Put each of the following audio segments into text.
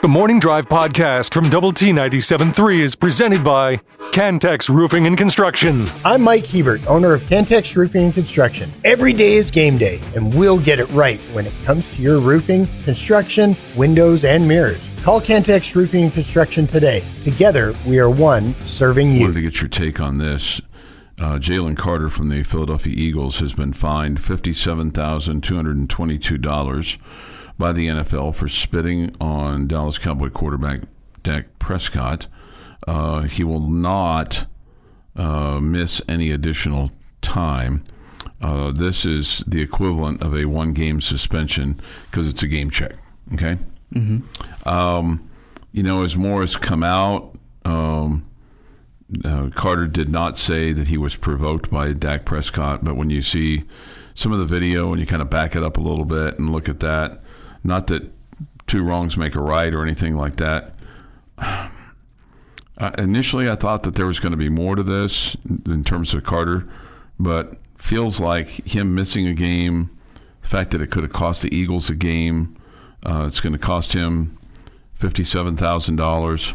The Morning Drive podcast from Double T 97.3 is presented by Cantex Roofing and Construction. I'm Mike Hebert, owner of Cantex Roofing and Construction. Every day is game day, and we'll get it right when it comes to your roofing, construction, windows, and mirrors. Call Cantex Roofing and Construction today. Together, we are one serving you. I wanted to get your take on this. Jalen Carter from the Philadelphia Eagles has been fined $57,222 by the NFL for spitting on Dallas Cowboy quarterback Dak Prescott. He will not miss any additional time. This is the equivalent of a one-game suspension because it's a game check. Okay. Mm-hmm. As more has come out, Carter did not say that he was provoked by Dak Prescott, but when you see some of the video and you kind of back it up a little bit and look at that, not that two wrongs make a right or anything like that. Initially, I thought that there was going to be more to this in terms of Carter, but feels like him missing a game, the fact that it could have cost the Eagles a game, it's going to cost him $57,000.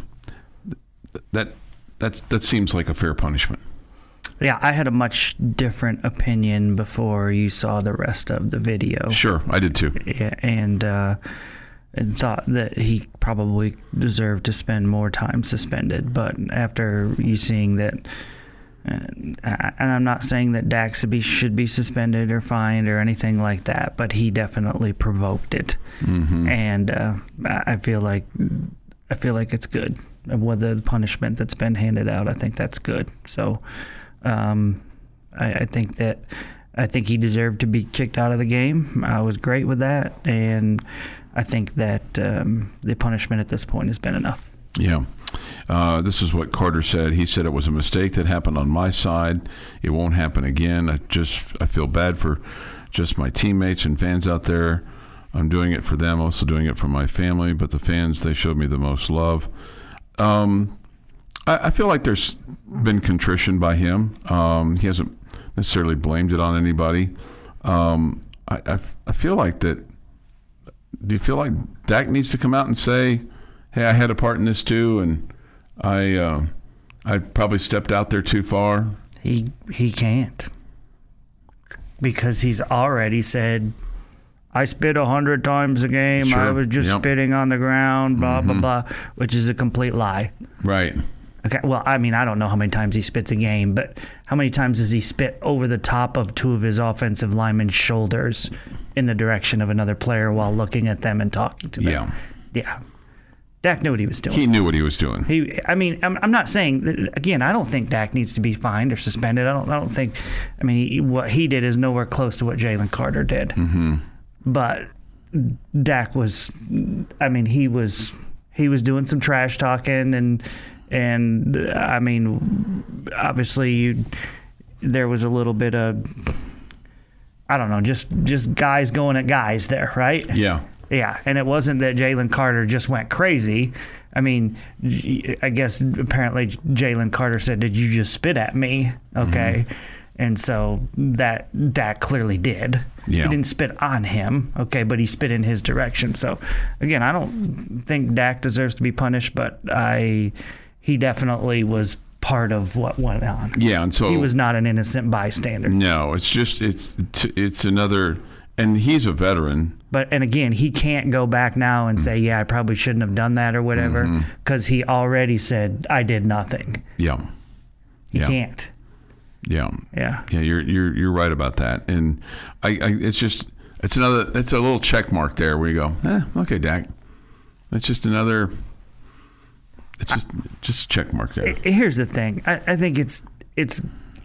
That seems like a fair punishment. Yeah, I had a much different opinion before you saw the rest of the video. Sure, I did too. Yeah, and thought that he probably deserved to spend more time suspended. But after you seeing that, and I'm not saying that Dak should be suspended or fined or anything like that, but he definitely provoked it, and I feel like it's good. With the punishment that's been handed out, I think that's good. So. I think he deserved to be kicked out of the game. I was great with that, and I think that the punishment at this point has been enough. Yeah. This is what Carter said. He said it was a mistake that happened on my side. It won't happen again. I feel bad for just my teammates and fans out there. I'm doing it for them, also doing it for my family, but the fans, they showed me the most love. I feel like there's been contrition by him. He hasn't necessarily blamed it on anybody. I feel like that. Do you feel like Dak needs to come out and say, "Hey, I had a part in this too, and I probably stepped out there too far"? He can't, because he's already said, "I spit 100 times a game. Sure. I was just spitting on the ground, blah, blah, blah," which is a complete lie. Right. Okay. Well, I mean, I don't know how many times he spits a game, but how many times does he spit over the top of two of his offensive linemen's shoulders in the direction of another player while looking at them and talking to them? Yeah. Dak knew what he was doing. He knew what he was doing. I'm not saying, again, I don't think Dak needs to be fined or suspended. I don't think, what he did is nowhere close to what Jalen Carter did. Mm-hmm. But Dak was, he was doing some trash talking, and obviously there was a little bit of, I don't know, just guys going at guys there, right? Yeah. Yeah, and it wasn't that Jalen Carter just went crazy. I guess apparently Jalen Carter said, "Did you just spit at me?" Okay. Mm-hmm. And so that Dak clearly did. Yeah. He didn't spit on him, okay, but he spit in his direction. So, again, I don't think Dak deserves to be punished, but he definitely was part of what went on. Yeah, and so he was not an innocent bystander. No, it's another, and he's a veteran. And again, he can't go back now and say, "Yeah, I probably shouldn't have done that" or whatever, because he already said, "I did nothing." Yeah, he can't. Yeah. Yeah. Yeah, you're right about that. And it's a little check mark there where you go, okay, Dak. It's just another just a check mark there. Here's the thing. I think it's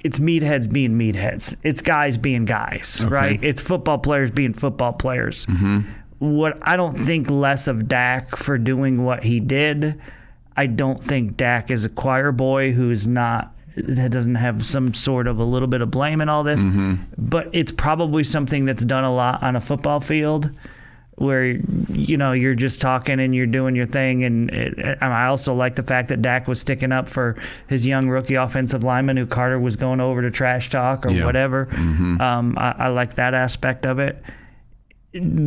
meatheads being meatheads. It's guys being guys, okay. Right? It's football players being football players. Mm-hmm. What I don't think less of Dak for doing what he did. I don't think Dak is a choir boy that doesn't have some sort of a little bit of blame in all this, but it's probably something that's done a lot on a football field where, you're just talking and you're doing your thing. And I also like the fact that Dak was sticking up for his young rookie offensive lineman who Carter was going over to trash talk or whatever. Mm-hmm. I like that aspect of it.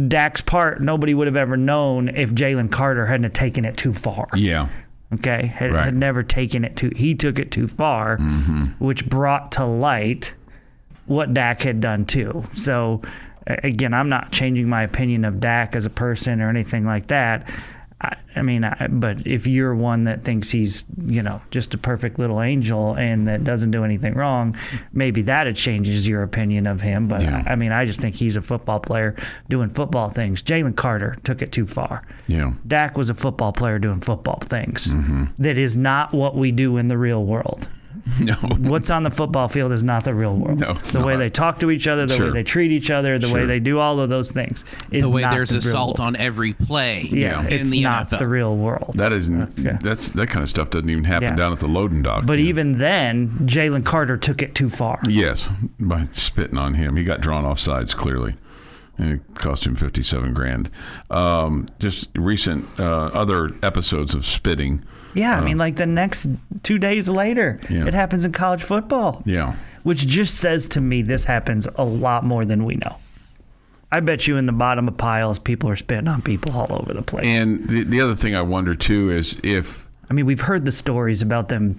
Dak's part, nobody would have ever known if Jalen Carter hadn't have taken it too far. Yeah. Okay, had never taken it he took it too far, which brought to light what Dak had done too. So, again, I'm not changing my opinion of Dak as a person or anything like that. But if you're one that thinks he's, just a perfect little angel and that doesn't do anything wrong, maybe that changes your opinion of him. But yeah. I just think he's a football player doing football things. Jalen Carter took it too far. Yeah. Dak was a football player doing football things. That is not what we do in the real world. No. What's on the football field is not the real world. No, it's the way not. they talk to each other, the way they treat each other, the way they do all of those things is the way not there's the real assault world. on every play. Yeah, in it's the not NFL. the real world. That kind of stuff doesn't even happen down at the loading dock. But even then, Jalen Carter took it too far. Yes, by spitting on him. He got drawn off sides, clearly. And it cost him $57,000. Just recent other episodes of spitting. Yeah, like the next 2 days later, Yeah. it happens in college football. Yeah. Which just says to me this happens a lot more than we know. I bet you in the bottom of piles, people are spitting on people all over the place. And the other thing I wonder, too, is if... we've heard the stories about them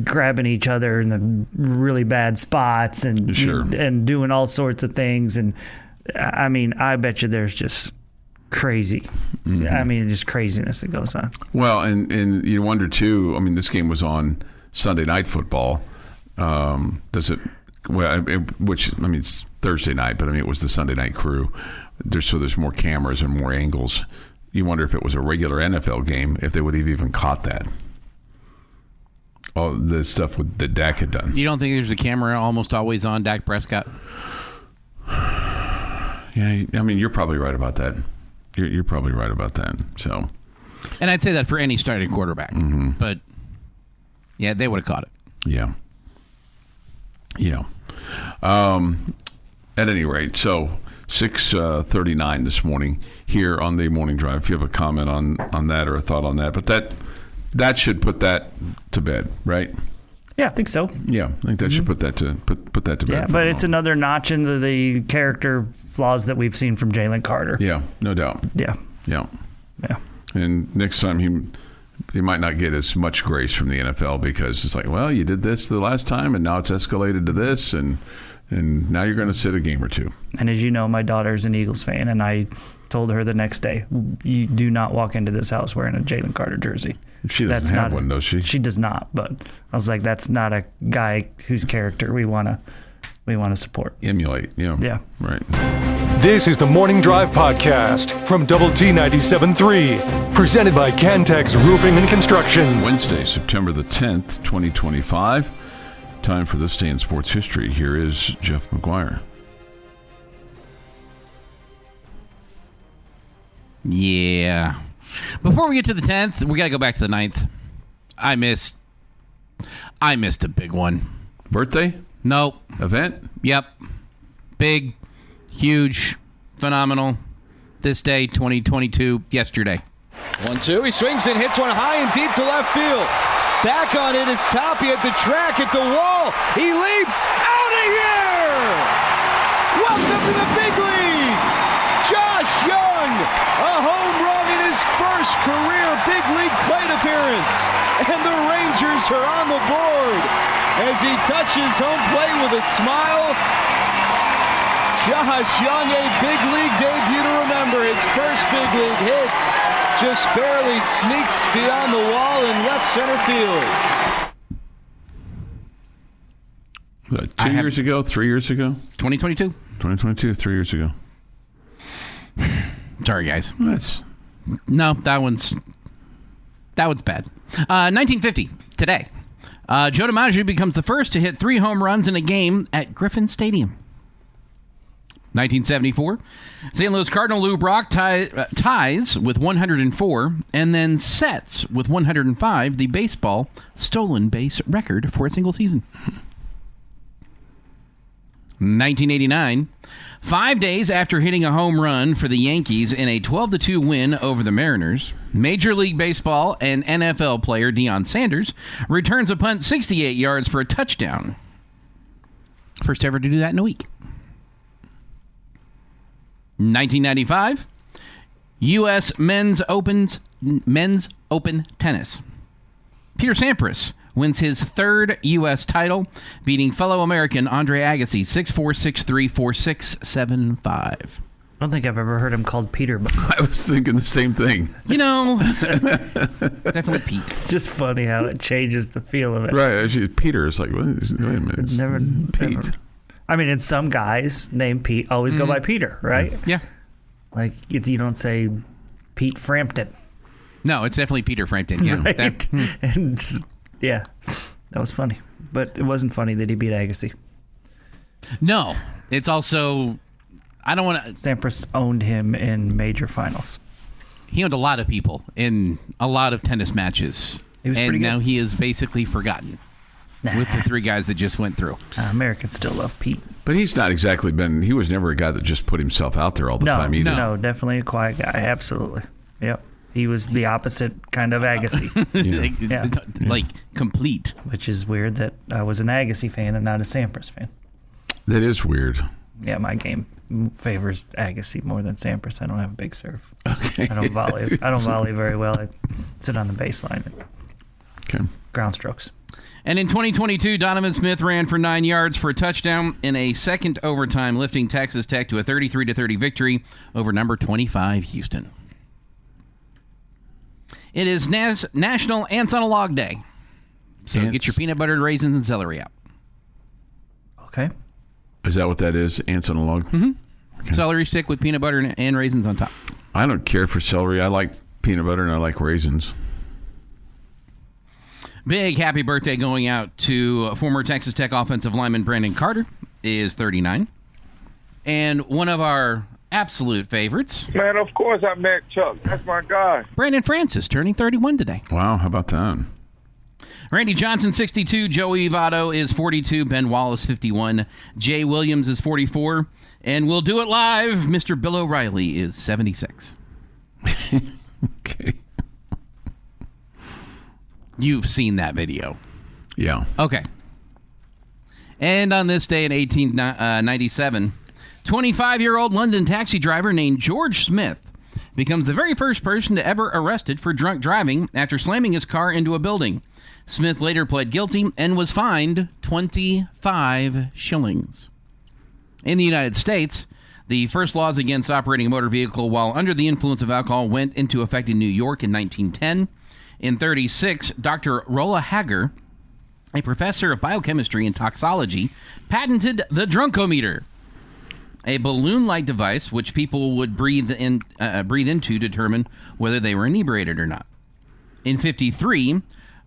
grabbing each other in the really bad spots and and doing all sorts of things. And, I bet you there's just crazy. Just craziness that goes on. Well, and you wonder, too, this game was on Sunday Night Football. Does it... Well, it's Thursday night, but it was the Sunday night crew. There's more cameras and more angles. You wonder if it was a regular NFL game, if they would have even caught that. All the stuff that Dak had done. You don't think there's a camera almost always on Dak Prescott? Yeah, you're probably right about that. You're probably right about that. So, and I'd say that for any starting quarterback. But yeah, they would have caught it. Yeah. At any rate, so 6:39 this morning here on the morning drive. If you have a comment on that or a thought on that, but that should put that to bed, right? Yeah, I think so. Yeah, I think that should put that to bed. Yeah, but it's another notch into the character flaws that we've seen from Jalen Carter. Yeah, no doubt. Yeah. And next time he might not get as much grace from the NFL because it's like, well, you did this the last time, and now it's escalated to this, and now you're going to sit a game or two. And as you know, my daughter's an Eagles fan, and I told her the next day, you do not walk into this house wearing a Jalen Carter jersey. She doesn't have one, does she? She does not, but I was like, that's not a guy whose character we want to support. Emulate, Yeah. Right. This is the Morning Drive Podcast from Double T 97.3, presented by Cantex Roofing and Construction. Wednesday, September the 10th, 2025. Time for this day in sports history. Here is Jeff McGuire. Yeah. Before we get to the 10th, we got to go back to the 9th. I missed a big one. Birthday? Nope. Event? Yep. Big, huge, phenomenal. This day, 2022, yesterday. 1-2. He swings and hits one high and deep to left field. Back on it is Toppy at the track, at the wall. He leaps out of here! Welcome to the big leagues! Josh Young, a home run in his first career big league plate appearance. And the Rangers are on the board as he touches home plate with a smile. Josh Young, a big league debut to remember. His first big league hit just barely sneaks beyond the wall in left center field. 2 years ago? 3 years ago? 2022. 2022, 3 years ago. Sorry, guys. No, that one's bad. 1950, today. Joe DiMaggio becomes the first to hit 3 home runs in a game at Griffin Stadium. 1974, St. Louis Cardinal Lou Brock ties with 104 and then sets with 105 the baseball stolen base record for a single season. 1989, 5 days after hitting a home run for the Yankees in a 12-2 win over the Mariners, Major League Baseball and NFL player Deion Sanders returns a punt 68 yards for a touchdown. First ever to do that in a week. 1995, U.S. Men's Open Tennis. Peter Sampras wins his third U.S. title, beating fellow American Andre Agassi 6-4, 6-3, 4-6, 7-5. I don't think I've ever heard him called Peter before. I was thinking the same thing. Definitely Pete. It's just funny how it changes the feel of it. Right. Actually, Peter is like, wait a minute. It's Never. Pete. I mean, and some guys named Pete always go by Peter, right? Yeah. Like, you don't say Pete Frampton. No, it's definitely Peter Frampton. Yeah. Right? And, yeah, that was funny. But it wasn't funny that he beat Agassi. No. It's also... I don't want to... Sampras owned him in major finals. He owned a lot of people in a lot of tennis matches. He was and pretty good. now he is basically forgotten with the three guys that just went through. Americans still love Pete. But he's not exactly been... He was never a guy that just put himself out there all the time either. No, definitely a quiet guy. Absolutely. Yep. He was the opposite kind of Agassi. Yeah. Like, complete. Which is weird that I was an Agassi fan and not a Sampras fan. That is weird. Yeah, my game favors Agassi more than Sampras. I don't have a big serve. Okay. I don't volley very well. I sit on the baseline. Okay. Ground strokes. And in 2022, Donovan Smith ran for 9 yards for a touchdown in a second overtime, lifting Texas Tech to a 33-30 victory over number 25 Houston. It is National Ants on a Log Day. So Ants. get your peanut butter, raisins, and celery out. Okay. Is that what that is? Ants on a log? Mm-hmm. Okay. Celery stick with peanut butter and raisins on top. I don't care for celery. I like peanut butter and I like raisins. Big happy birthday going out to former Texas Tech offensive lineman Brandon Carter, is 39. And one of our absolute favorites, Man, of course I met Chuck. That's my guy. Brandon Francis, turning 31 today. Wow, how about that? Randy Johnson, 62. Joey Votto is 42. Ben Wallace, 51. Jay Williams is 44. And we'll do it live. Mr. Bill O'Reilly is 76. Okay. You've seen that video. Yeah. Okay. And on this day in 1897, 25-year-old London taxi driver named George Smith becomes the very first person to ever arrested for drunk driving after slamming his car into a building. Smith later pled guilty and was fined 25 shillings. In the United States, the first laws against operating a motor vehicle while under the influence of alcohol went into effect in New York in 1910. In 1936, Dr. Rolla Hager, a professor of biochemistry and toxicology, patented the drunkometer, a balloon-like device which people would breathe into to determine whether they were inebriated or not. In 1953,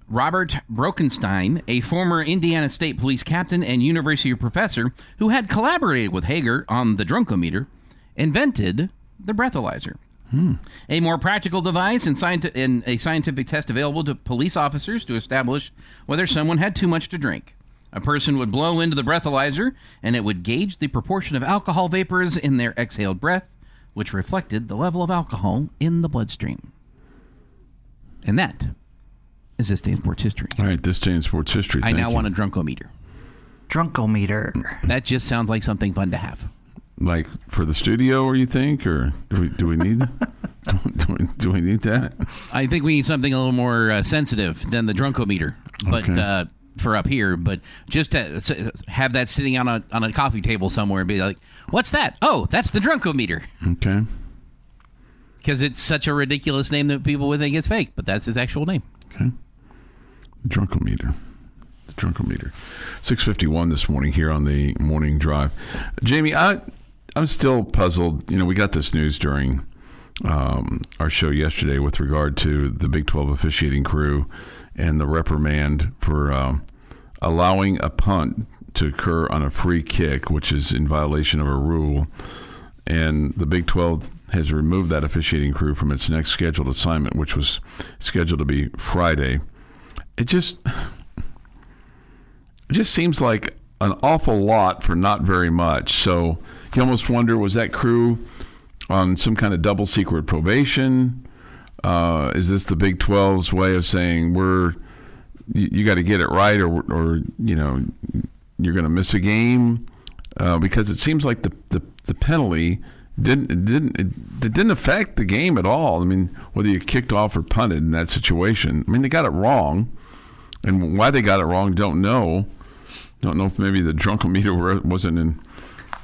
Robert Brokenstein, a former Indiana State Police captain and university professor who had collaborated with Hager on the drunkometer, invented the breathalyzer. A more practical device and a scientific test available to police officers to establish whether someone had too much to drink. A person would blow into the breathalyzer, and it would gauge the proportion of alcohol vapors in their exhaled breath, which reflected the level of alcohol in the bloodstream. And that is this day in sports history. All right, this day in sports history. I now want a drunkometer. Drunkometer. That just sounds like something fun to have. Like for the studio, or you think, or do we need do we need that? I think we need something a little more sensitive than the drunkometer, but Okay. For up here. But just to have that sitting on a coffee table somewhere and be like, "What's that? Oh, that's the drunkometer." Okay. Because it's such a ridiculous name that people would think it's fake, but that's his actual name. Okay. The drunkometer. 6:51 this morning here on the morning drive. Jamie, I'm still puzzled. You know, we got this news during our show yesterday with regard to the Big 12 officiating crew and the reprimand for allowing a punt to occur on a free kick, which is in violation of a rule. And the Big 12 has removed that officiating crew from its next scheduled assignment, which was scheduled to be Friday. It just seems like an awful lot for not very much. So you almost wonder, was that crew on some kind of double secret probation? Is this the Big 12's way of saying you got to get it right, or you know, you're going to miss a game? Because it seems like the penalty it didn't affect the game at all. I mean, whether you kicked off or punted in that situation. I mean, they got it wrong, and why they got it wrong, don't know. Don't know if maybe the drunkometer wasn't in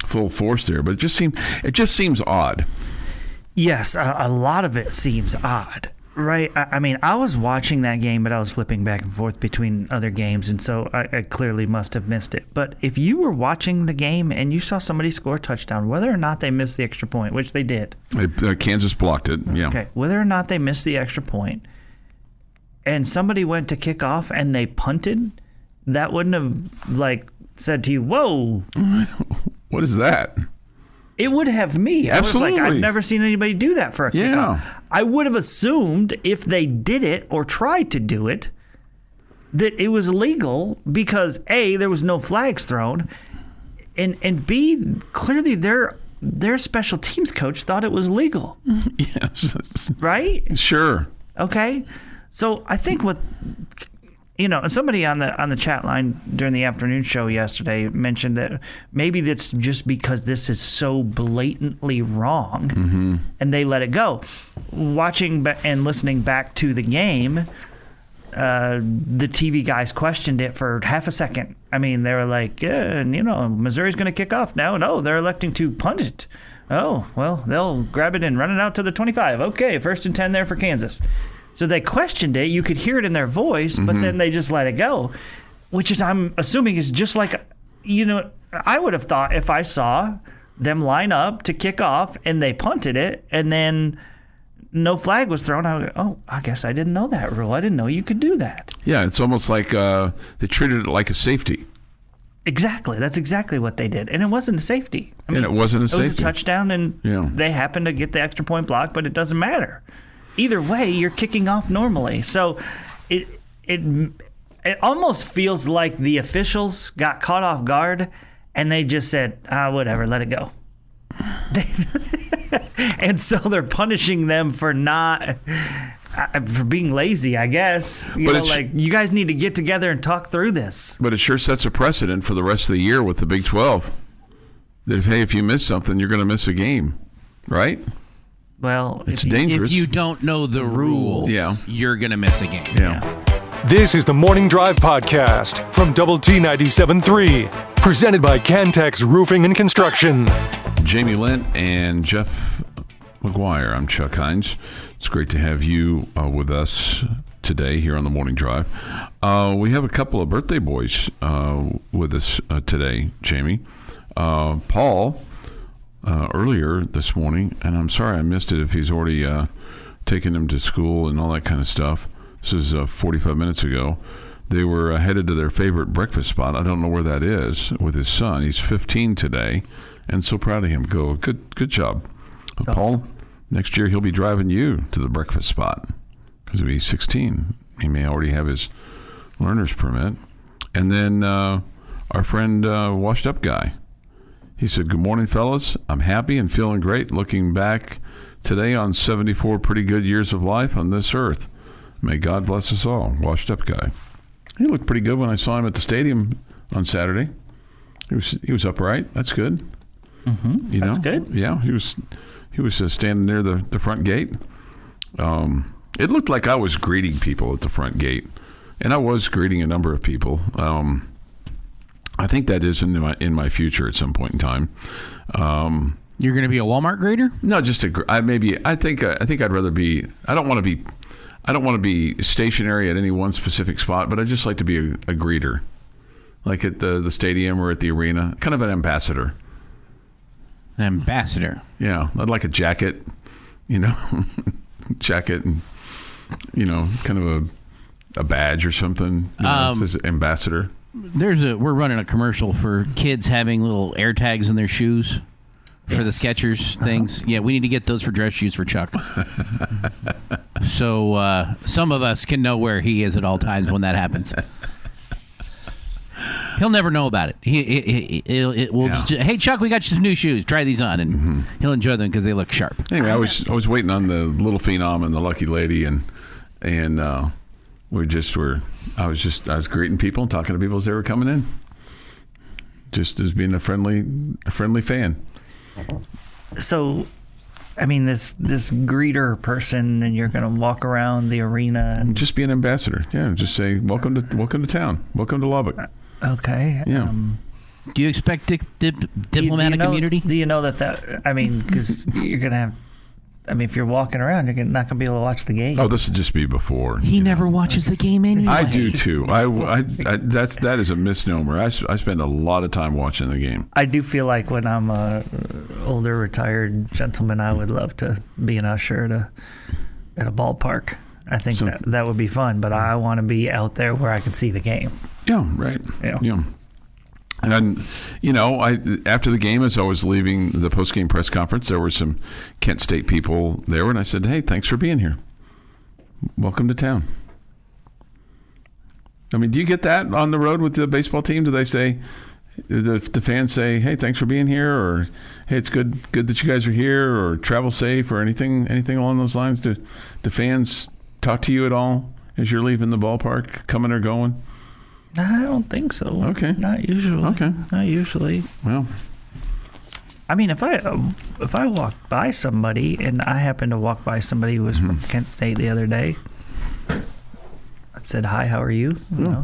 full force there, but it just seems odd. Yes, a lot of it seems odd, right? I mean, I was watching that game, but I was flipping back and forth between other games, and so I clearly must have missed it. But if you were watching the game and you saw somebody score a touchdown, whether or not they missed the extra point, which they did. Kansas blocked it, yeah. Okay, whether or not they missed the extra point, and somebody went to kick off and they punted, that wouldn't have, said to you, whoa. What is that? It would have me. Absolutely. I've never seen anybody do that for a kickoff. I would have assumed if they did it or tried to do it, that it was illegal because A, there was no flags thrown, and B, clearly their special teams coach thought it was legal. Yes. Right? Sure. Okay. So I think somebody on the chat line during the afternoon show yesterday mentioned that maybe that's just because this is so blatantly wrong, and they let it go. Watching and listening back to the game, the TV guys questioned it for half a second. I mean, they were like, Missouri's going to kick off now. No, they're electing to punt it. Oh, well, they'll grab it and run it out to the 25. Okay, 1st and 10 there for Kansas. So they questioned it. You could hear it in their voice, but then they just let it go, which is, I'm assuming, is just like, I would have thought if I saw them line up to kick off and they punted it and then no flag was thrown, I would go, oh, I guess I didn't know that rule. I didn't know you could do that. Yeah, it's almost like they treated it like a safety. Exactly. That's exactly what they did. And it wasn't a safety. I mean, it wasn't a safety. It was a touchdown, and they happened to get the extra point block, but it doesn't matter. Either way, you're kicking off normally. So it almost feels like the officials got caught off guard and they just said, whatever, let it go. And so they're punishing them for being lazy, I guess. You guys need to get together and talk through this. But it sure sets a precedent for the rest of the year with the Big 12. That if you miss something, you're going to miss a game, right? Well, it's dangerous. If you don't know the rules, you're going to miss a game. Yeah. This is the Morning Drive Podcast from Double T 97.3, presented by Cantex Roofing and Construction. Jamie Lent and Jeff McGuire. I'm Chuck Heinz. It's great to have you with us today here on the Morning Drive. We have a couple of birthday boys with us today, Jamie. Paul, earlier this morning, and I'm sorry I missed it if he's already taken him to school and all that kind of stuff. This is 45 minutes ago. They were headed to their favorite breakfast spot. I don't know where that is with his son. He's 15 today, and so proud of him. Good job. Paul, awesome. Next year he'll be driving you to the breakfast spot because he'll be 16. He may already have his learner's permit. And then our friend Washed Up Guy. He said, good morning, fellas. I'm happy and feeling great looking back today on 74 pretty good years of life on this earth. May God bless us all. Washed Up Guy. He looked pretty good when I saw him at the stadium on Saturday. He was upright. That's good. Mm-hmm. That's good. Yeah, he was standing near the front gate. It looked like I was greeting people at the front gate, and I was greeting a number of people. I think that is in my future at some point in time. You're going to be a Walmart greeter? No, just I think I'd rather be. I don't want to be stationary at any one specific spot, but I'd just like to be a greeter, like at the stadium or at the arena, kind of an ambassador. An ambassador. Yeah, I'd like a jacket, jacket and kind of a badge or something. It says ambassador. We're running a commercial for kids having little air tags in their shoes for the Skechers things. Yeah, we need to get those for dress shoes for Chuck. So some of us can know where he is at all times when that happens. He'll never know about it. We'll just, hey Chuck, we got you some new shoes. Try these on, and he'll enjoy them because they look sharp. Anyway, I was waiting on the little phenom and the lucky lady, and I was greeting people and talking to people as they were coming in, just as being a friendly fan. So this greeter person, and you're going to walk around the arena and just be an ambassador. Yeah, just say welcome to town, welcome to Lubbock. Okay. Yeah. Do you expect diplomatic immunity? Do you know that? Because you're going to have. If you're walking around, you're not going to be able to watch the game. Oh, this would just be before. He never watches the game anyway. I do too. That is a misnomer. I spend a lot of time watching the game. I do feel like when I'm a older retired gentleman, I would love to be an usher at a ballpark. I think that would be fun, but I want to be out there where I can see the game. Yeah, right. Yeah. And after the game, as I was leaving the post-game press conference, there were some Kent State people there, and I said, "Hey, thanks for being here. Welcome to town." Do you get that on the road with the baseball team? Do they say, the fans say, "Hey, thanks for being here," or "Hey, it's good that you guys are here," or "Travel safe," or anything along those lines? Do fans talk to you at all as you're leaving the ballpark, coming or going? I don't think so. Okay. Not usually. Okay. Not usually. Well, if I walk by somebody, and I happened to walk by somebody who was from Kent State the other day, I said, "Hi, how are you?"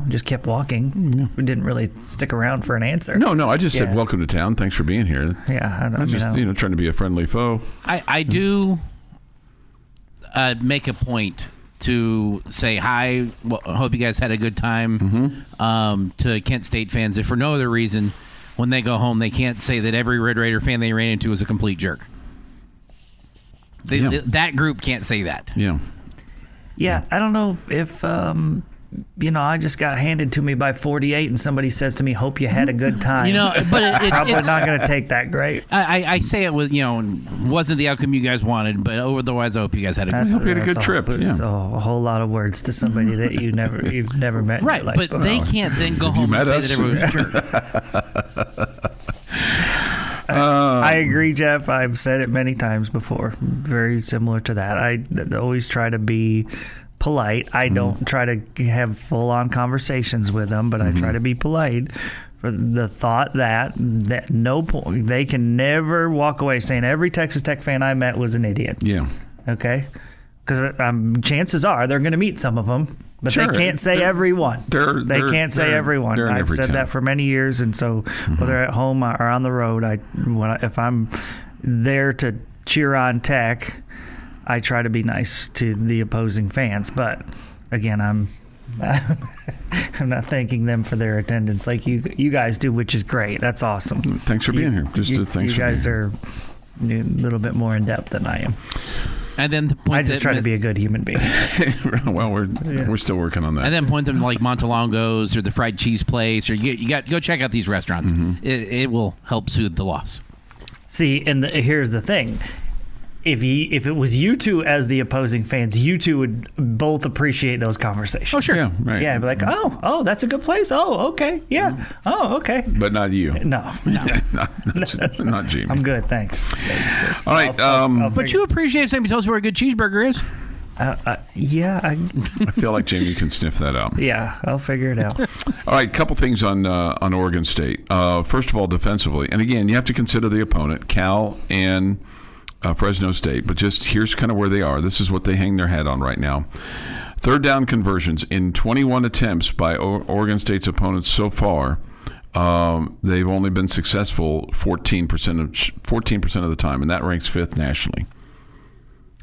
Just kept walking. We didn't really stick around for an answer. No, I just said, "Welcome to town. Thanks for being here." Yeah, I'm just trying to be a friendly foe. I do make a point to say hi. Well, I hope you guys had a good time. To Kent State fans, if for no other reason, when they go home, they can't say that every Red Raider fan they ran into was a complete jerk. That group can't say that. Yeah. Yeah, I don't know if I just got handed to me by 48, and somebody says to me, "Hope you had a good time." But probably not going to take that great. I say it with wasn't the outcome you guys wanted, but otherwise I hope you guys had a good. Hope you had a good trip. It's a whole lot of words to somebody that you've never met. Right, but they can't then go home and say that everyone was a jerk. I agree, Jeff. I've said it many times before. Very similar to that. I always try to be polite. I don't try to have full-on conversations with them, but I try to be polite for the thought that no point they can never walk away saying every Texas Tech fan I met was an idiot. Yeah. Okay? Because chances are they're going to meet some of them, but they can't say everyone. They can't say everyone. I've said that for many years, and so whether at home or on the road, if I'm there to cheer on Tech, I try to be nice to the opposing fans, but again, I'm not thanking them for their attendance like you guys do, which is great. That's awesome. Thanks for being here. You guys are a little bit more in depth than I am. And then I just try to be a good human being. Well, we're still working on that. And then point them to like Montelongo's or the fried cheese place, or go check out these restaurants. It will help soothe the loss. See, and here's the thing. If it was you two as the opposing fans, you two would both appreciate those conversations. Oh, sure. Yeah, right. Yeah, be like, oh, that's a good place. Oh, okay. Yeah. Oh, okay. But not you. No. Not Jamie. I'm good, thanks. All right. But you appreciate somebody tells you where a good cheeseburger is. Yeah. I feel like Jamie can sniff that out. Yeah, I'll figure it out. All right, couple things on Oregon State. First of all, defensively. And again, you have to consider the opponent, Cal and Fresno State, but just here's kind of where they are. This is what they hang their hat on right now. Third down conversions in 21 attempts by Oregon State's opponents so far. They've only been successful 14% of the time, and that ranks fifth nationally.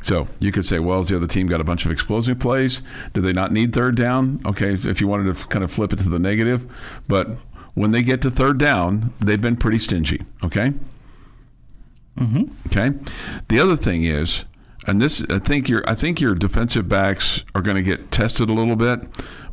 So you could say, well, has the other team got a bunch of explosive plays? Do they not need third down? Okay, if you wanted to kind of flip it to the negative, but when they get to third down, they've been pretty stingy. Okay. Okay. The other thing is, and this, I think your defensive backs are going to get tested a little bit,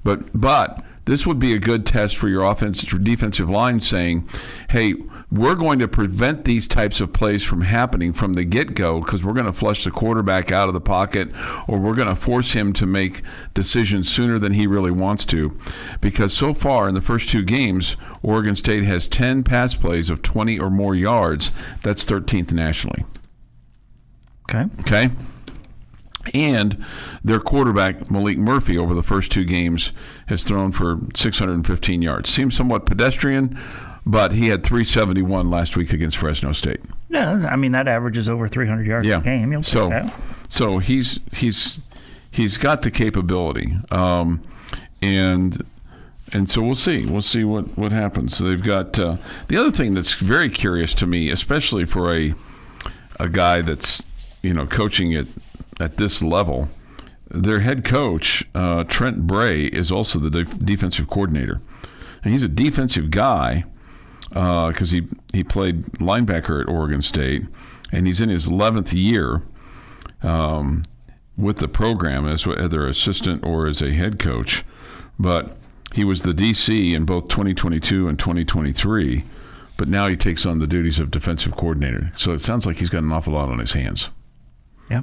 but this would be a good test for your defensive line, saying, "Hey, we're going to prevent these types of plays from happening from the get-go because we're going to flush the quarterback out of the pocket, or we're going to force him to make decisions sooner than he really wants to." Because so far in the first two games, Oregon State has 10 pass plays of 20 or more yards. That's 13th nationally. Okay. And their quarterback, Malik Murphy, over the first two games has thrown for 615 yards. Seems somewhat pedestrian, But he had 371 last week against Fresno State. Yeah, I mean that averages over 300 yards a game. You'll take that. So he's got the capability, and so we'll see. We'll see what happens. So they've got the other thing that's very curious to me, especially for a guy that's coaching it at this level. Their head coach Trent Bray is also the defensive coordinator, and he's a defensive guy because he played linebacker at Oregon State, and he's in his 11th year with the program as either assistant or as a head coach, but he was the DC in both 2022 and 2023, but now he takes on the duties of defensive coordinator. So it sounds like he's got an awful lot on his hands. Yeah.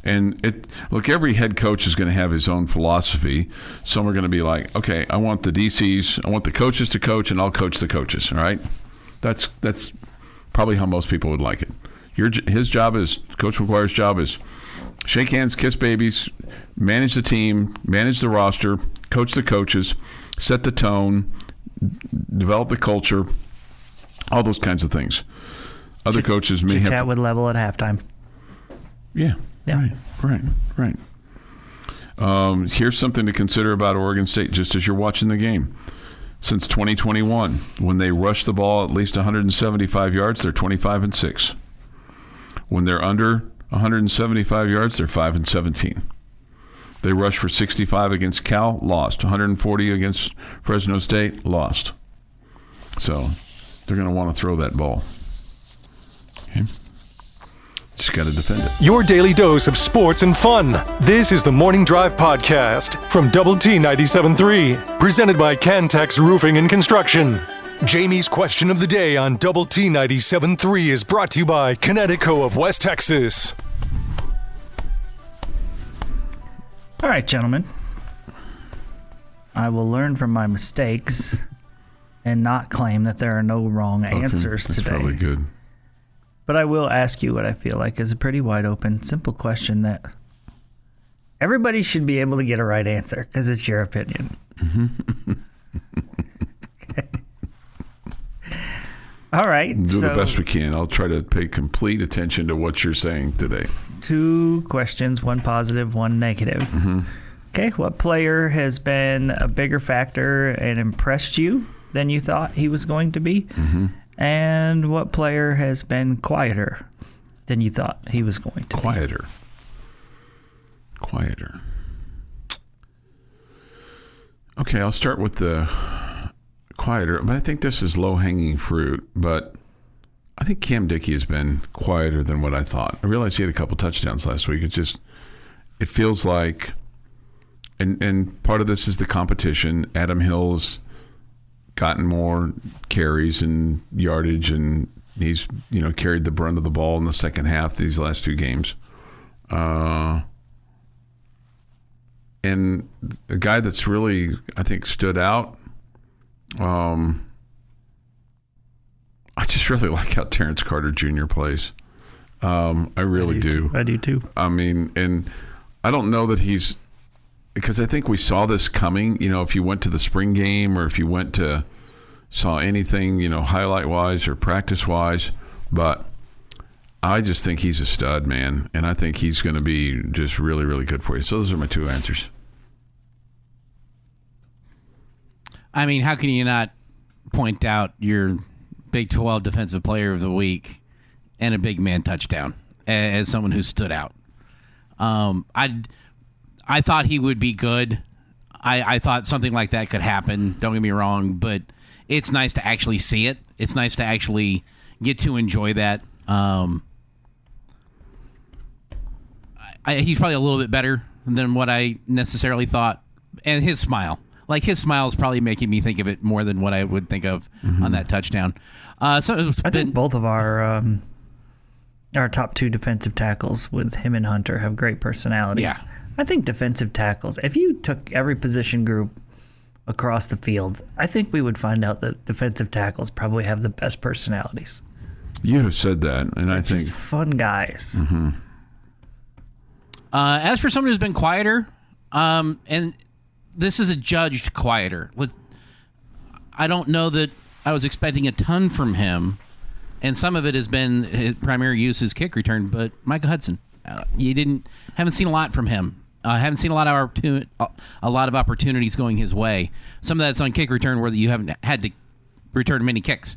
And every head coach is going to have his own philosophy. Some are going to be like, okay, I want the DCs, I want the coaches to coach, and I'll coach the coaches. All right, that's probably how most people would like it. His job is Coach McGuire's job is shake hands, kiss babies, manage the team, manage the roster, coach the coaches, set the tone, develop the culture, all those kinds of things. Other coaches may have chat with level at halftime. Yeah. Yeah. Right. Here's something to consider about Oregon State just as you're watching the game. Since 2021, when they rush the ball at least 175 yards, they're 25-6. When they're under 175 yards, they're 5-17. They rushed for 65 against Cal, lost. 140 against Fresno State, lost. So they're going to want to throw that ball. Okay. Just got to defend it. Your daily dose of sports and fun. This is the Morning Drive Podcast from Double T 97.3, presented by Cantex Roofing and Construction. Jamie's question of the day on Double T 97.3 is brought to you by Connecticut of West Texas. All right, gentlemen. I will learn from my mistakes and not claim that there are no wrong answers that's today. Probably good. But I will ask you what I feel like is a pretty wide open, simple question that everybody should be able to get a right answer because it's your opinion. Okay. All right. Do the best we can. I'll try to pay complete attention to what you're saying today. 2 questions, 1 positive, 1 negative. Okay. What player has been a bigger factor and impressed you than you thought he was going to be? And what player has been quieter than you thought he was going to be? Quieter. Okay, I'll start with the quieter. But I think this is low-hanging fruit. But I think Cam Dickey has been quieter than what I thought. I realized he had a couple touchdowns last week. It feels like, and part of this is the competition. Adam Hill's gotten more carries and yardage, and he's carried the brunt of the ball in the second half these last 2 games. And a guy that's really, I think, stood out. I just really like how Terrence Carter Jr. plays. I really do. I do too. I mean, and I don't know that he's, because I think we saw this coming. If you went to the spring game or if you saw anything, highlight-wise or practice-wise. But I just think he's a stud, man. And I think he's going to be just really, really good for you. So those are my 2 answers. I mean, how can you not point out your Big 12 Defensive Player of the Week and a big man touchdown as someone who stood out? I thought he would be good. I thought something like that could happen. Don't get me wrong, but it's nice to actually see it. It's nice to actually get to enjoy that. He's probably a little bit better than what I necessarily thought. And his smile. His smile is probably making me think of it more than what I would think of on that touchdown. I think both of our top 2 defensive tackles with him and Hunter have great personalities. Yeah. I think defensive tackles, if you took every position group across the field, I think we would find out that defensive tackles probably have the best personalities. You have said that, and I think just fun guys. As for someone who's been quieter, and this is a judged quieter. I don't know that I was expecting a ton from him, and some of it has been his primary use is kick return. But Micah Hudson, haven't seen a lot from him. Haven't seen a lot of opportunities going his way. Some of that's on kick return where you haven't had to return many kicks.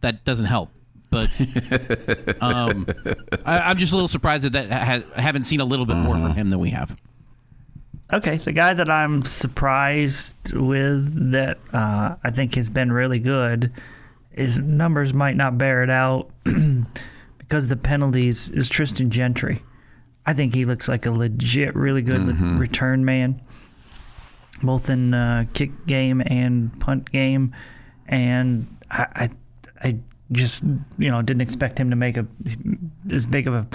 That doesn't help. But I'm just a little surprised that I haven't seen a little bit more from him than we have. Okay, the guy that I'm surprised with that I think has been really good, his numbers might not bear it out because of the penalties, is Tristan Gentry. I think he looks like a legit, really good return man, both in kick game and punt game. And I just, didn't expect him to make as big of a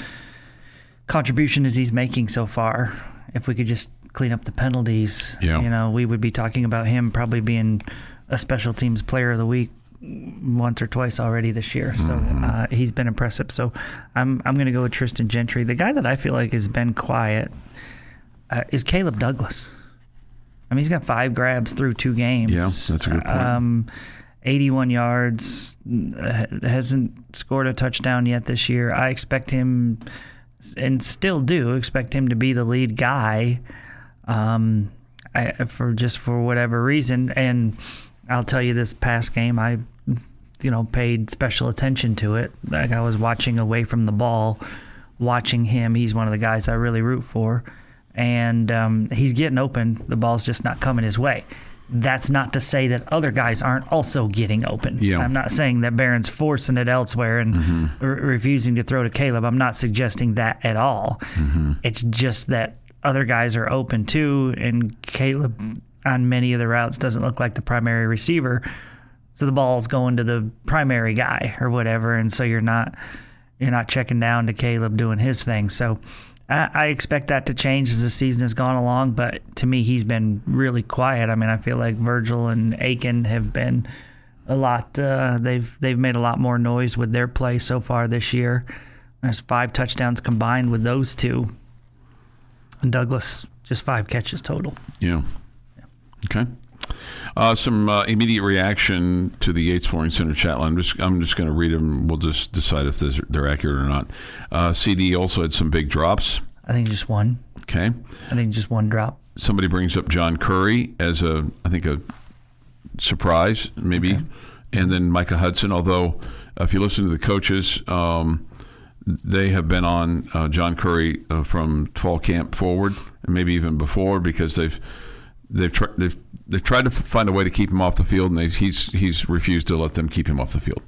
contribution as he's making so far. If we could just clean up the penalties, we would be talking about him probably being a special teams player of the week once or twice already this year. So he's been impressive. So I'm going to go with Tristan Gentry. The guy that I feel like has been quiet is Caleb Douglas. I mean, he's got 5 grabs through 2 games. Yeah, that's a good point. 81 yards, hasn't scored a touchdown yet this year. I expect him, and still do expect him to be the lead guy for whatever reason. And I'll tell you, this past game, I paid special attention to it. Like, I was watching away from the ball, watching him. He's one of the guys I really root for. And he's getting open. The ball's just not coming his way. That's not to say that other guys aren't also getting open. Yeah. I'm not saying that Barron's forcing it elsewhere and refusing to throw to Caleb. I'm not suggesting that at all. It's just that other guys are open too, and Caleb on many of the routes doesn't look like the primary receiver. So the ball's going to the primary guy or whatever, and so you're not checking down to Caleb doing his thing. So I expect that to change as the season has gone along, but to me, he's been really quiet. I mean, I feel like Virgil and Aiken have been a lot. They've made a lot more noise with their play so far this year. There's 5 touchdowns combined with those 2. And Douglas, just 5 catches total. Yeah. Okay. Some immediate reaction to the Yates Flooring Center chat line. I'm just going to read them. We'll just decide if they're accurate or not. CD also had some big drops. I think just one. Okay. I think just one drop. Somebody brings up John Curry as I think a surprise, maybe. Okay. And then Micah Hudson, although if you listen to the coaches, they have been on John Curry from fall camp forward, and maybe even before, because they've tried to find a way to keep him off the field, and he's refused to let them keep him off the field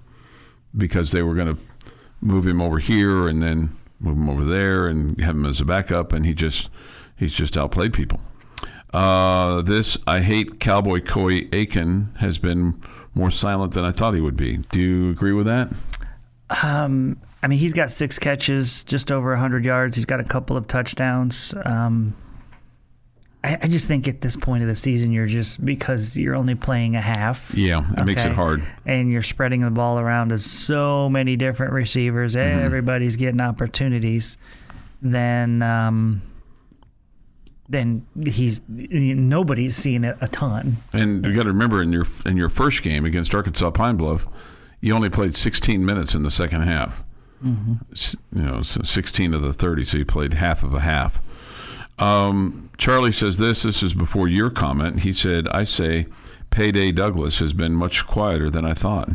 because they were going to move him over here and then move him over there and have him as a backup, and he's just outplayed people. I hate Cowboy Coy Aiken has been more silent than I thought he would be. Do you agree with that? I mean, he's got 6 catches, just over 100 yards. He's got a couple of touchdowns. I just think at this point of the season, because you're only playing a half. Yeah, it makes it hard. And you're spreading the ball around to so many different receivers. Everybody's getting opportunities. Then nobody's seeing it a ton. And you got to remember, in your first game against Arkansas Pine Bluff, you only played 16 minutes in the second half. So 16 of the 30, so you played half of a half. Charlie says this is before your comment. He said, I say Payday Douglas has been much quieter than I thought.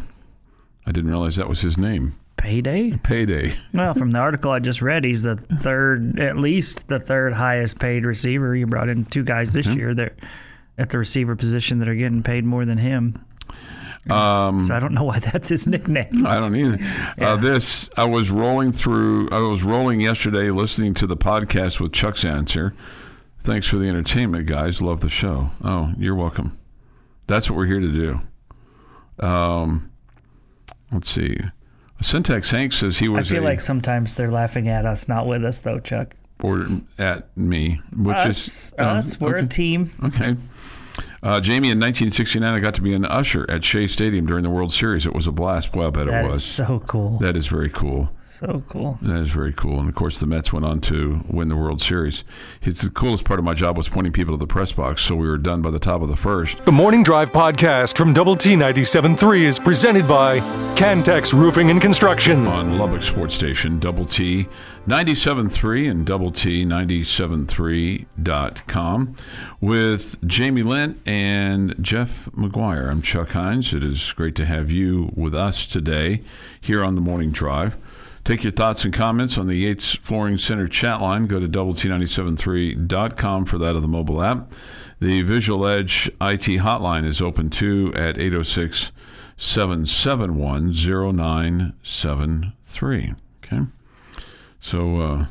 I didn't realize that was his name. Payday? Payday. Well, from the article I just read, he's at least the third highest paid receiver. You brought in 2 guys this year that at the receiver position that are getting paid more than him. So I don't know why that's his nickname. I don't either. Yeah. I was rolling yesterday listening to the podcast with Chuck's answer. Thanks for the entertainment, guys. Love the show. Oh, you're welcome. That's what we're here to do. Let's see. Syntax Hank says he was. I feel like sometimes they're laughing at us, not with us, though, Chuck. Or at me, which us. We're a team. Okay. Jamie, in 1969, I got to be an usher at Shea Stadium during the World Series. It was a blast. Well, I bet it was. That is so cool. That is very cool. So cool. That is very cool. And, of course, the Mets went on to win the World Series. The coolest part of my job was pointing people to the press box, so we were done by the top of the first. The Morning Drive podcast from Double T 97.3 is presented by Cantex Roofing and Construction. On Lubbock Sports Station, Double T 97.3 and Double T 97.3.com with Jamie Lent and Jeff McGuire. I'm Chuck Heinz. It is great to have you with us today here on the Morning Drive. Take your thoughts and comments on the Yates Flooring Center chat line. Go to doublet973.com for that of the mobile app. The Visual Edge IT hotline is open too at 806-771-0973. Okay. So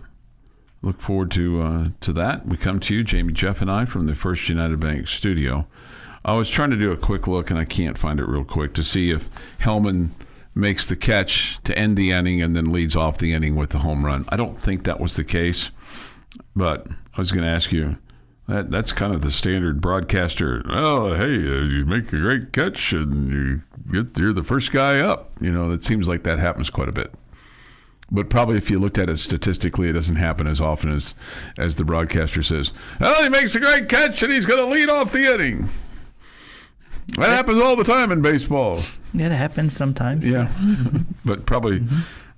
look forward to that. We come to you, Jamie, Jeff, and I, from the First United Bank studio. I was trying to do a quick look, and I can't find it real quick, to see if Hellman makes the catch to end the inning and then leads off the inning with the home run. I don't think that was the case, but I was going to ask you, that's kind of the standard broadcaster. Oh, hey, you make a great catch and you're the first guy up. You know, it seems like that happens quite a bit. But probably if you looked at it statistically, it doesn't happen as often as the broadcaster says, oh, he makes a great catch and he's going to lead off the inning. That happens all the time in baseball. It happens sometimes. Yeah, but probably.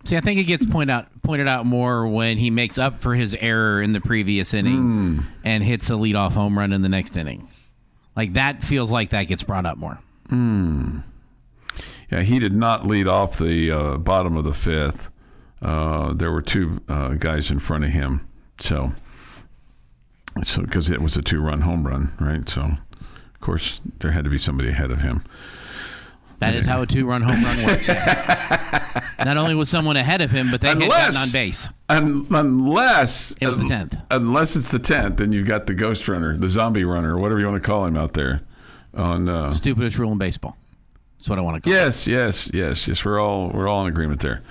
See, I think it gets pointed out more when he makes up for his error in the previous inning and hits a leadoff home run in the next inning. Like, that feels like that gets brought up more. Yeah, he did not lead off the bottom of the fifth. There were two guys in front of him, so because it was a 2-run home run, right? So, of course, there had to be somebody ahead of him. That is how a 2-run home run works. Not only was someone ahead of him, but they had gotten on base. Unless it was the 10th. Unless it's the 10th, then you've got the ghost runner, the zombie runner, whatever you want to call him out there. On stupidest rule in baseball. That's what I want to call it. Yes. We're all in agreement there.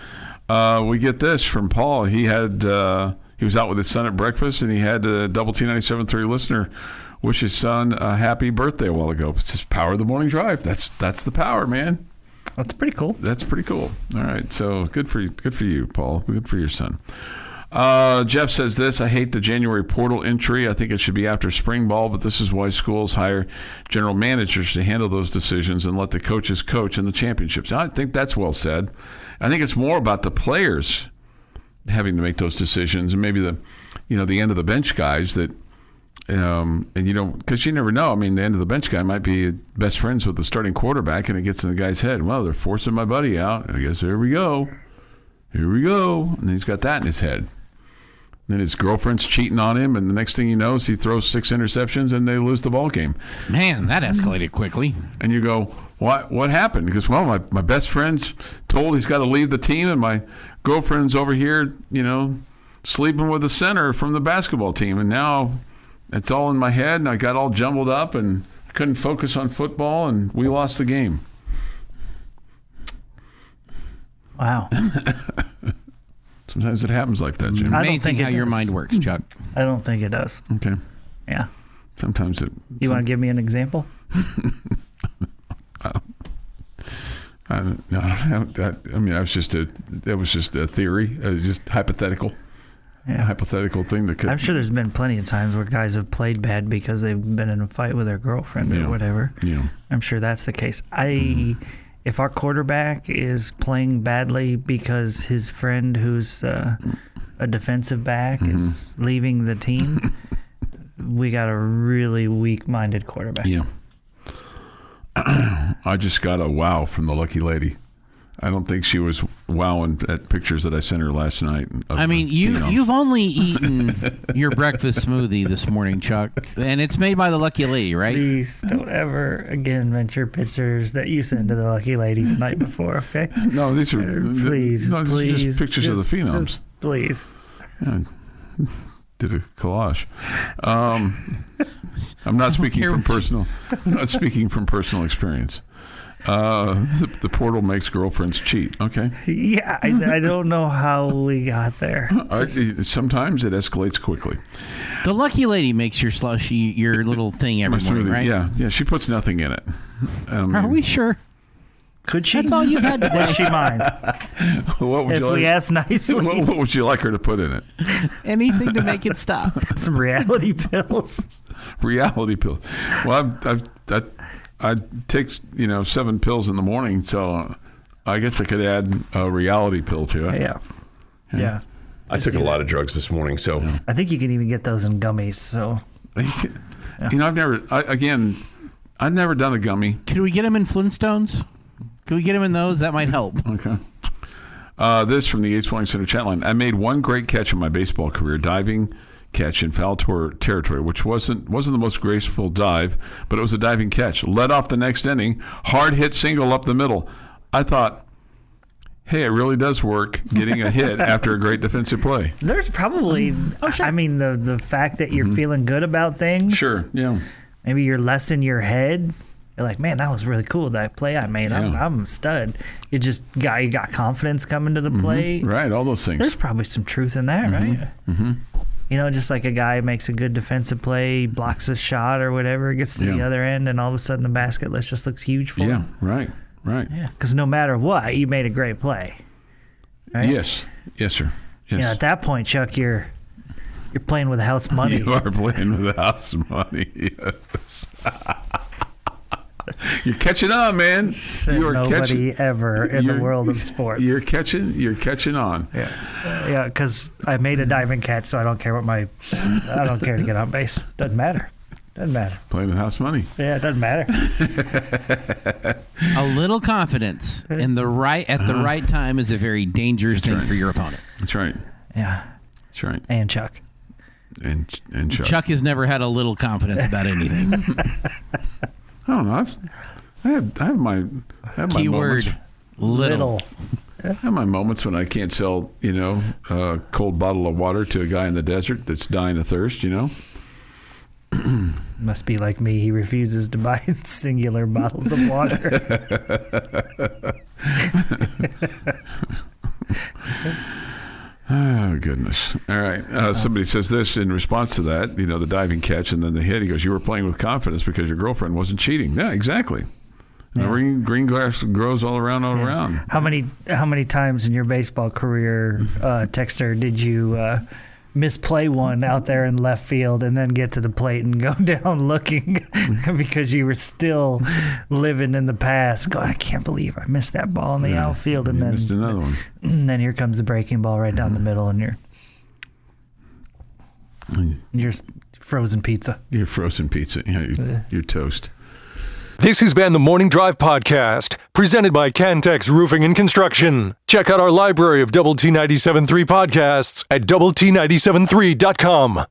We get this from Paul. He was out with his son at breakfast, and he had a Double T 97.3 listener wish his son a happy birthday a while ago. It's just power of the morning drive. That's the power, man. That's pretty cool. That's pretty cool. All right, so good for you, Paul. Good for your son. Jeff says this: I hate the January portal entry. I think it should be after spring ball, but this is why schools hire general managers to handle those decisions and let the coaches coach in the championships. Now, I think that's well said. I think it's more about the players having to make those decisions, and maybe the end of the bench guys that. And you don't, because you never know. I mean, the end of the bench guy might be best friends with the starting quarterback, and it gets in the guy's head. Well, they're forcing my buddy out. I guess here we go. And he's got that in his head. Then his girlfriend's cheating on him, and the next thing he knows, he throws 6 interceptions, and they lose the ball game. Man, that escalated quickly. And you go, what happened? Because, well, my best friend's told he's got to leave the team, and my girlfriend's over here, sleeping with the center from the basketball team, and now it's all in my head, and I got all jumbled up, and I couldn't focus on football, and we lost the game. Wow. Sometimes it happens like that, Jim. I don't think how your mind works, Chuck. I don't think it does. Okay. Yeah. Sometimes it. You want to give me an example? No, I mean, that was just a theory, just hypothetical. Yeah. A hypothetical thing that could. I'm sure there's been plenty of times where guys have played bad because they've been in a fight with their girlfriend or whatever. Yeah. I'm sure that's the case. If our quarterback is playing badly because his friend who's a defensive back is leaving the team, we got a really weak-minded quarterback. Yeah. I just got a wow from the lucky lady. I don't think she was wowing at pictures that I sent her last night. I mean, you've only eaten your breakfast smoothie this morning, Chuck, and it's made by the Lucky Lady, right? Please don't ever again mention pictures that you sent to the Lucky Lady the night before, okay? No, these are please, just pictures of the phenoms. Please. Yeah, did a collage. I'm not speaking from personal. I'm not speaking from personal experience. The portal makes girlfriends cheat. Okay. Yeah, I don't know how we got there. Sometimes it escalates quickly. The Lucky Lady makes your slushy, your little thing every morning, right? Yeah. She puts nothing in it. Are we sure? Could she? That's all you had to do. Does she mind? What would If you we like? ask nicely. What would you like her to put in it? Anything to make it stop. Some reality pills. Reality pills. Well, I take 7 pills in the morning, so I guess I could add a reality pill to it. Yeah. I took a lot of drugs this morning, so I think you can even get those in gummies. So I've never done a gummy. Could we get him in Flintstones? Could we get him in those? That might help. Okay. This from the Yates Flying Center chat line. I made one great catch in my baseball career, diving catch in foul territory, which wasn't the most graceful dive, but it was a diving catch. Led off the next inning, hard hit single up the middle. I thought, hey, it really does work getting a hit after a great defensive play. there's probably, I mean, the fact that you're feeling good about things. Sure, yeah. Maybe you're less in your head. You're like, man, that was really cool, that play I made. Yeah. I'm a stud. You got confidence coming to the plate. Right, all those things. There's probably some truth in that, right? Mm-hmm. Just like a guy makes a good defensive play, blocks a shot or whatever, gets to the other end, and all of a sudden the basket list just looks huge for him. Right. Yeah, because no matter what, you made a great play. Right? Yes, sir. Yes. At that point, Chuck, you're playing with house money. You are playing with house money. Yes. You're catching on, man. Nobody ever in the world of sports. You're catching on. Yeah, because I made a diving catch, so I don't care I don't care to get on base. Doesn't matter. Playing with house money. Yeah, it doesn't matter. A little confidence at the right time is a very dangerous thing for your opponent. That's right. Yeah. That's right. And Chuck. And Chuck. Chuck has never had a little confidence about anything. I don't know. I have my Keyword moments. little. I have my moments when I can't sell, a cold bottle of water to a guy in the desert that's dying of thirst, Must be like me. He refuses to buy singular bottles of water. Oh, goodness. All right. Somebody says this in response to that, the diving catch and then the hit. He goes, you were playing with confidence because your girlfriend wasn't cheating. Yeah, exactly. Yeah. The green grass grows all around. How many times in your baseball career, Texter, did you misplay one out there in left field and then get to the plate and go down looking because you were still living in the past? Going, I can't believe I missed that ball in the outfield, and then missed another one. And then here comes the breaking ball right down the middle, and you're frozen pizza. You're frozen pizza. Yeah, you're toast. This has been the Morning Drive Podcast, presented by Cantex Roofing and Construction. Check out our library of Double T 97.3 podcasts at doublet97.3.com.